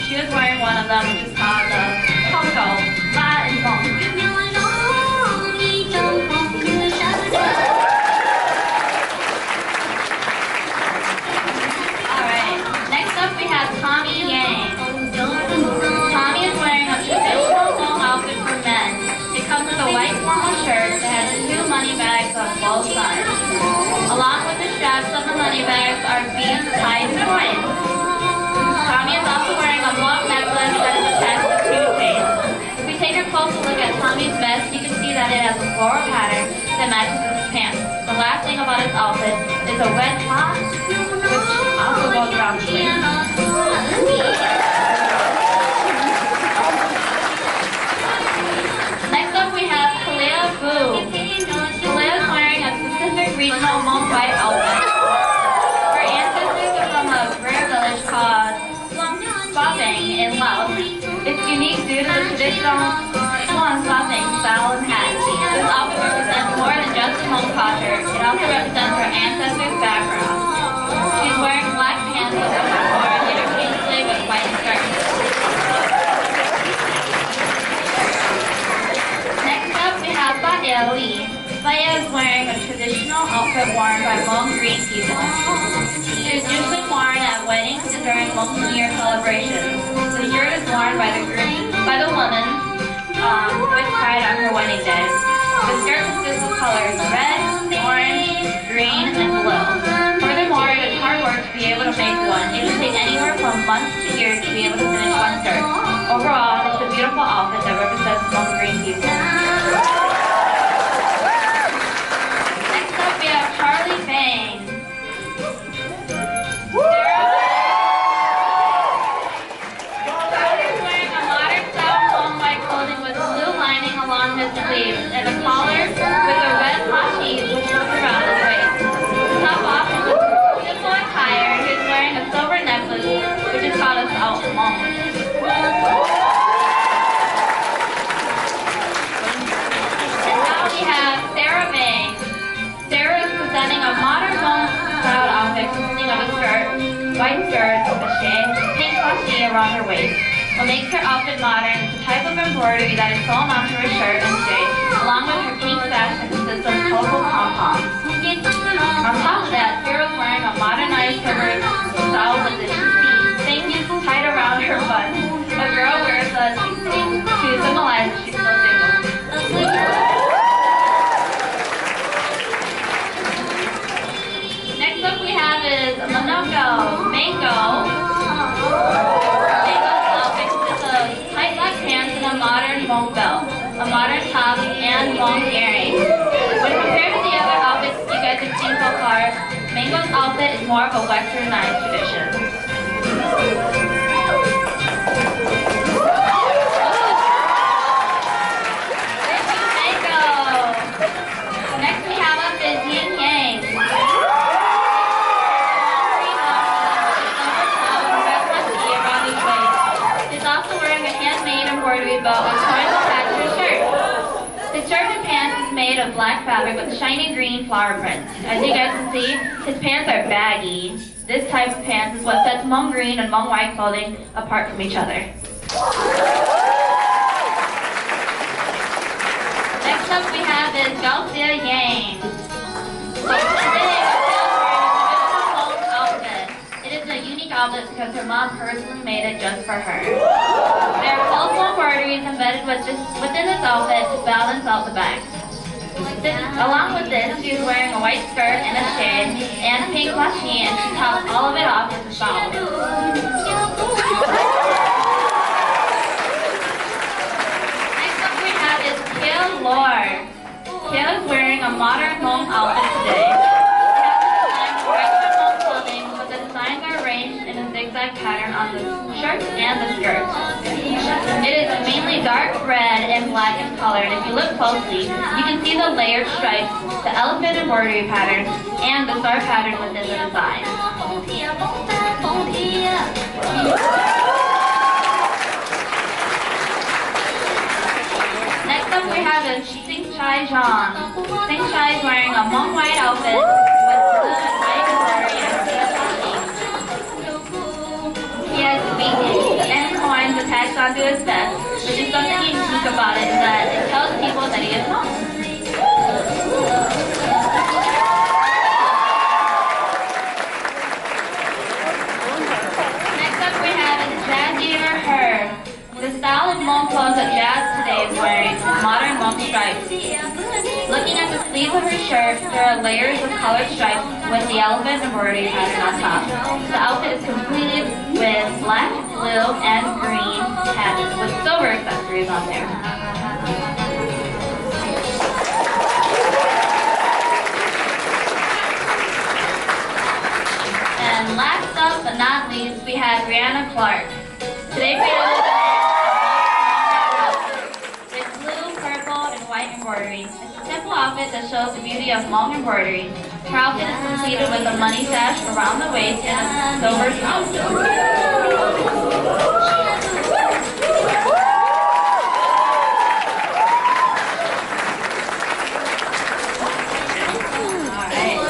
she was wearing one of them, which is called the Coco Latin Funk. Alright, next up we have Tommy Yang. Tommy is wearing a traditional home outfit for men. It comes with a white formal shirt that has two money bags on both sides. Along with the straps of the money bags are beads tied to coins. Tommy is also wearing a long necklace that is attached to two chains. If we take a closer look at Tommy's vest, you can see that it has a floral pattern that matches his pants. The last thing about his outfit is a red top, which also goes around the waist. Next up we have Kalea Boo. Kalea is wearing a specific regional Hmong white outfit. Her ancestors are from a rare village called Bapeng in Laos. It's unique due to the traditional Hmong Bapeng style and hat. This outfit represents more than just Hmong culture. It also represents her ancestors' background. She's wearing black pants that are worn interchangeably with white skirts. Next up we have Baya Lee. Baya is wearing a traditional outfit worn by Hmong Green people. It is usually worn at weddings and during Hmong New Year celebrations. The shirt is worn by the woman with pride on her wedding day. The skirt consists of colors red, orange, green, and blue. Furthermore, it is hard work to be able to make one. It can take anywhere from months to years to be able to finish one skirt. Overall, it's a beautiful outfit that represents Hmong Green people. Next up, we have Charlie Bang. Charlie is wearing a modern style Hmong white clothing with blue lining along his sleeves and a collar with a red hashi which goes around his waist. To top off his simple attire, he is wearing a silver necklace which is called a Sao Hmong. And now we have Sarah Bang. Sarah is presenting a modern Hmong style outfit consisting of a skirt, white skirt, a shade, pink hashi around her waist. What makes her outfit modern is the type of embroidery that is sewn onto her shirt and shade, along with her pink sash that consists of colorful pom-poms. On top of that, Sarah is wearing a modernized silver style with the things tied around her butt. A girl wears a thing to symbolize she's still single. Next up we have is Mango. Mango's outfit consists of tight black pants and a modern Hmong belt, a modern top, and long earrings. When compared to the other outfits you guys have seen so far, Mango's outfit is more of a westernized tradition. Mango! Next we have up is Yin Yang. He's also wearing a handmade embroidery belt with coins attached to his shirt. His shirt and pants is made of black fabric with shiny green flower prints. As you guys can see, his pants are baggy. This type of pants is what sets Hmong Green and Hmong White clothing apart from each other. Next up we have is Galsia Yang. Outfit because her mom personally made it just for her. There are colorful embroideries embedded within this outfit to balance out the back. Along with this, she is wearing a white skirt and a shade and a pink hashi, and she tops all of it off with a shawl. Next up we have is Kale Lord. Kale is wearing a modern Hmong outfit today. Zigzag pattern on the shirt and the skirt. It is mainly dark red and black in color, and if you look closely, you can see the layered stripes, the elephant embroidery pattern, and the star pattern within the design. Next up we have is Sing Chai Zhang. Sing Chai is wearing a Hmong white outfit with blue and white embroidery and he has pink and tags onto his vest, which is something unique about it, that it tells people that he is home. Next up we have Jazzy or Her. The style of Hmong clothes that Jazz today is wearing is modern Hmong stripes. Looking at the sleeves of her shirt, there are layers of colored stripes with the elephant embroidery pattern on top. The outfit is completed with black, blue, and green patterns with silver accessories on there. And last up but not least, we have Brianna Clark. Today Brianna is with blue, purple, and white embroidery. It's a simple outfit that shows the beauty of Hmong embroidery. Her outfit is completed with a money sash around the waist and a silver spout. Alright.